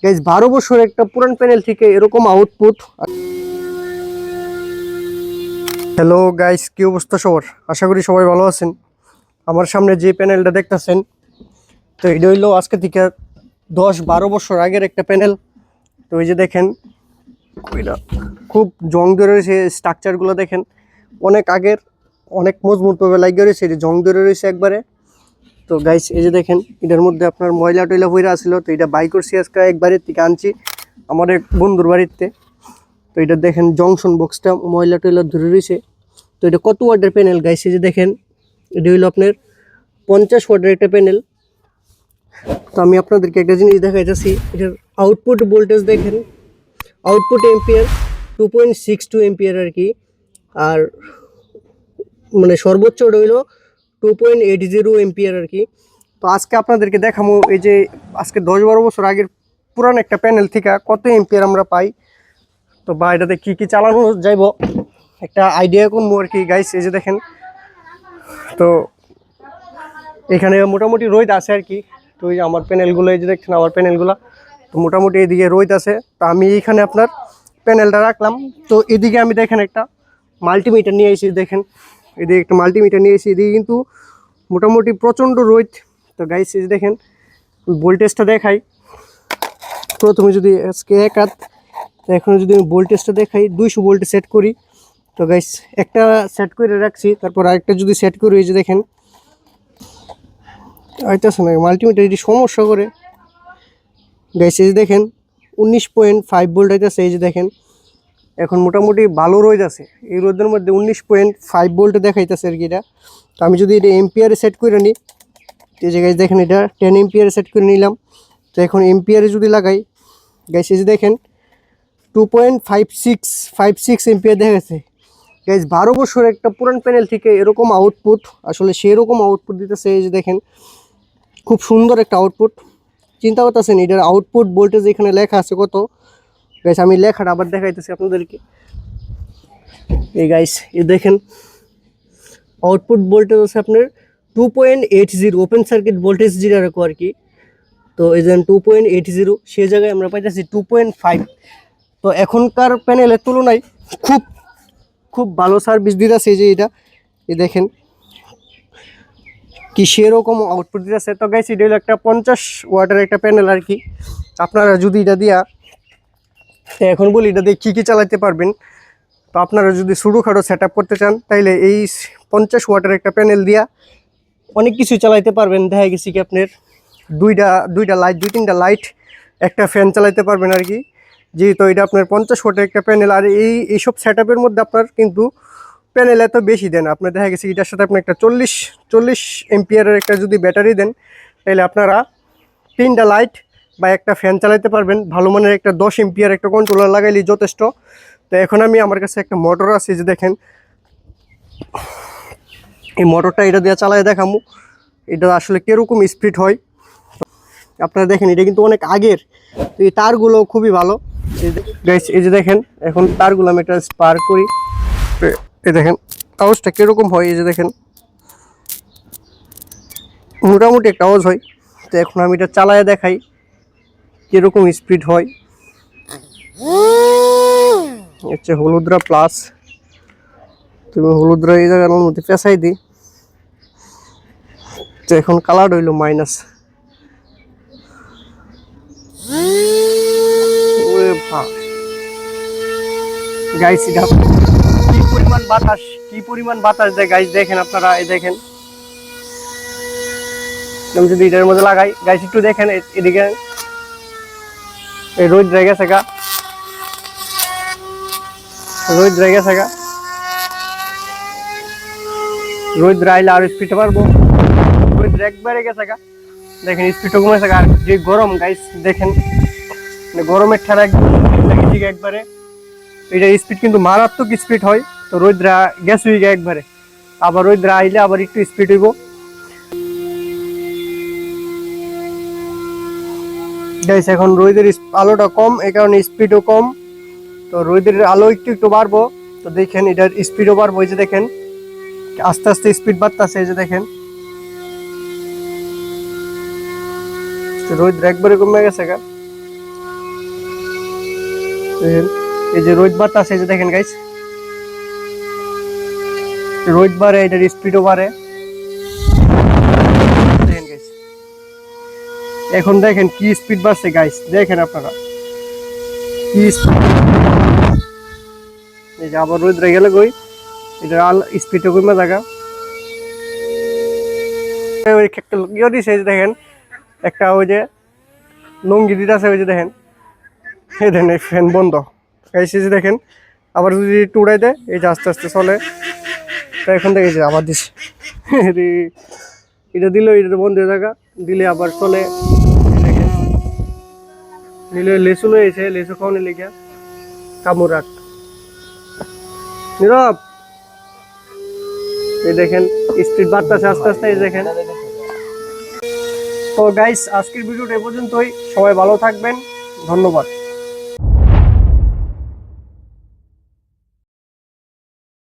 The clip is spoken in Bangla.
গাইস 12 বছর একটা পুরান প্যানেল থেকে এরকম আউটপুট। হ্যালো গাইস, কি অবস্থা সবার? আশা করি সবাই ভালো আছেন। আমার সামনে যে প্যানেলটা দেখতেছেন, তো এটা হইলো আজকে থেকে 10-12 বছর আগের একটা প্যানেল। তো এই যে দেখেন, এটা খুব জং ধরে রয়েছে, স্ট্রাকচারগুলো দেখেন অনেক আগের, অনেক মজবুতভাবে লাগিয়ে রয়েছে, এটা জং ধরে রয়েছে একবারে। তো গাইস এই যে দেখেন, এটার মধ্যে আপনার ময়লা টয়লা পইরা আসছিল, তো এটা বাই করছি আজকে একবারের থেকে আনছি আমার এক বন্ধুর বাড়িতে। তো এটা দেখেন জংশন বক্সটা ময়লা টয়লা ধরে রয়েছে। তো এটা কত ওয়াটের প্যানেল গাইস? এই যে দেখেন, এটা হইলো আপনার 50 ওয়াটের একটা প্যানেল। তো আমি আপনাদেরকে একটা জিনিস দেখাইতেছি, এটার আউটপুট ভোল্টেজ দেখেন, আউটপুট এম্পিয়ার 2.62 এম্পিয়ার আর কি। আর মানে সর্বোচ্চ হইলো 2.80 এম্পিয়ার আর কি। তো আজকে আপনাদেরকে দেখাবো এই যে আজকে 10-12 বছর আগের পুরান একটা প্যানেল থেকে কত এম্পিয়ার আমরা পাই, তো বা এটাতে কী কী চালানো যাইব একটা আইডিয়া করবো আর কি গাইস। এই যে দেখেন, তো এখানে মোটামুটি রোদ আছে আর কি। তো এই যে আমার প্যানেলগুলো, এই যে দেখছেন আমার প্যানেলগুলো, তো মোটামুটি এদিকে রোদ আছে। তো আমি এইখানে আপনার প্যানেলটা রাখলাম। তো এদিকে আমি দেখেন একটা মাল্টিমিটার নিয়ে এসেছি, দেখেন এদিকে একটা মাল্টিমিটার নিয়ে এসেছি, এদিকে কিন্তু মোটামুটি প্রচণ্ড রোদ। তো গাইস এই যে দেখেন, ভোল্টেজটা দেখাই প্রথমে, যদি আজকে এক হাত, তো এখন যদি আমি ভোল্টেজটা দেখাই 200 ভোল্টে সেট করি। তো গাইস একটা সেট করে রাখছি, তারপর আরেকটা যদি সেট করি, এই যে দেখেন আইতাছে না মাল্টিমিটার, এটি সমস্যা করে গাইস। এই যে দেখেন 19.5 ভোল্ট আইতাছে। এই যে দেখেন এখন মোটামুটি ভালো রোদ আছে, এই রোদের মধ্যে 19.5 ভোল্টে দেখাইতেছে আর কি এটা। তো আমি যদি এটা এম্পিয়ারে সেট করে নিই, এই যে গাইস দেখেন এটা 10 এম্পিয়ারে সেট করে নিলাম। তো এখন এম্পিয়ারে যদি লাগাই গাইস, এই যে দেখেন 2.56 এম্পিয়ার দেখাচ্ছে গাইস। 12 বছর একটা পুরান প্যানেল থেকে এরকম আউটপুট, আসলে সেরকম আউটপুট দিতেছে। এই যে দেখেন খুব সুন্দর একটা আউটপুট। চিন্তা করতেছেন এটার আউটপুট ভোল্টেজ এখানে লেখা আছে কত গাইস, আমি লেখাটা আবার দেখাইতেছি আপনাদেরকে। এই গাইস এই দেখেন আউটপুট ভোল্টেজ আছে আপনার 2.80, ওপেন সার্কিট ভোল্টেজ যেটা রাখো আর কি। তো এই যে 2.80, সে জায়গায় আমরা পাইতেছি 2.5। তো এখনকার প্যানেলের তুলনায় খুব খুব ভালো সার্ভিস দিতেছে যে এটা। এই দেখেন কি সেরকম আউটপুট দিতেছে। তো গাইস এটা হলো একটা 50 ওয়াটের একটা প্যানেল আর কি। আপনারা যদি এটা দিয়া, এখন বলি এটা দিয়ে কী কী চালাতে পারবেন। তো আপনারা যদি ছোটোখাটো সেট আপ করতে চান, তাইলে এই 50 ওয়াটের একটা প্যানেল দিয়া অনেক কিছু চালাইতে পারবেন। দেখা গেছে কি আপনার দুইটা লাইট, 2-3টা লাইট, একটা ফ্যান চালাইতে পারবেন আর কি। যেহেতু এটা আপনার 50 ওয়াটের একটা প্যানেল। আর এইসব সেট আপের মধ্যে আপনার কিন্তু প্যানেল এত বেশি দেন, আপনার দেখা গেছে এটার সাথে আপনি একটা 40 এম্পিয়ারের একটা যদি ব্যাটারি দেন, তাহলে আপনারা 3টা লাইট বা একটা ফ্যান চালাইতে পারবেন। ভালো মানের একটা 10 এম্পিয়ার একটা কন্ট্রোলার লাগাইলেই যথেষ্ট। তো এখন আমি আমার কাছে একটা মোটর আছে, যে দেখেন এই মোটরটা, এটা দিয়ে চালাই দেখামু এটা আসলে কীরকম স্পিড হয়। আপনারা দেখেন এটা কিন্তু অনেক আগের, তো এই তারগুলো খুবই ভালো। গাইস এই যে দেখেন এখন তারগুলো আমি একটা স্পার করি, এই দেখেন আওয়াজটা কীরকম হয়। এই যে দেখেন মোটামুটি একটা আওয়াজ হয়। তো এখন আমি এটা চালায় দেখাই কীরকম স্পিড হয়। হচ্ছে হলুদরা প্লাস, তুমি হলুদরা এই জায়গার মধ্যে পেঁচাই দিই। তো এখন কালার হইল মাইনাস। গাইস এটা কি পরিমাণ বাতাস দেয় গাইস, দেখেন আপনারা। এই দেখেন আমি যদি এটার মধ্যে লাগাই গাইস, একটু দেখেন এদিকে, এই রোদ রয়ে গেছে গা, রোদ রয়ে গেছে গা, রোদ রাইলে আর স্পিডে পারবো, রোদ একবারে গেছে গা, দেখেন স্পিডও কমেছে গা। আর যে গরম গাইস দেখেন, গরমের ঠান্ডা লেগে একবারে, এটার স্পিড কিন্তু মারাত্মক স্পিড হয়। তো রোদরা গ্যাস হয়ে যায় একবারে, আবার রোদরা আইলে আবার একটু স্পিড হইব গাইস। এখন রোদের আলোটা কম, এই কারণে স্পিডও কম। তো রোদের আলো একটু একটু বাড়বো, তো দেখেন এটার স্পিডও বাড়বো। এই যে দেখেন আস্তে আস্তে স্পিড বাড়তেছে। এই যে দেখেন রোদ একবারে কমে গেছে গা। দেখেন এই যে রোদ বাতাস, এই যে দেখেন গাইস রোদ বাড়ে, এটার স্পিডও বাড়ে। দেখেন গাইস, এখন দেখেন কি স্পিড বাড়ছে গাইস, দেখেন আপনারা কি speed। এই যে আবার রোদ রে গেলে কই, এটার স্পিডও কমে জায়গা। ওই একটা ইয়ে দিছে, এই যে দেখেন একটা ওই যে লুঙ্গি দিতে আছে, ওই যে দেখেন এই দেখেন এই ফ্যান বন্ধ গাইস। এই যে দেখেন আবার যদি একটু উড়াই দেয়, এই যে আস্তে আস্তে চলে। তো এখন দেখে যে আবার দিছে এটা দিলেও এটা বন্ধ হয়ে থাকা, দিলে আবার চলে। দেখেন নিলে লেসু লয়েছে, লেসু খাওয়ানি লেগে কামড় নীরব। এই দেখেন স্পিড বাড়তেছে আস্তে আস্তে, এই দেখেন। তো গাইস আজকের ভিডিওটা এ পর্যন্তই, সবাই ভালো থাকবেন, ধন্যবাদ।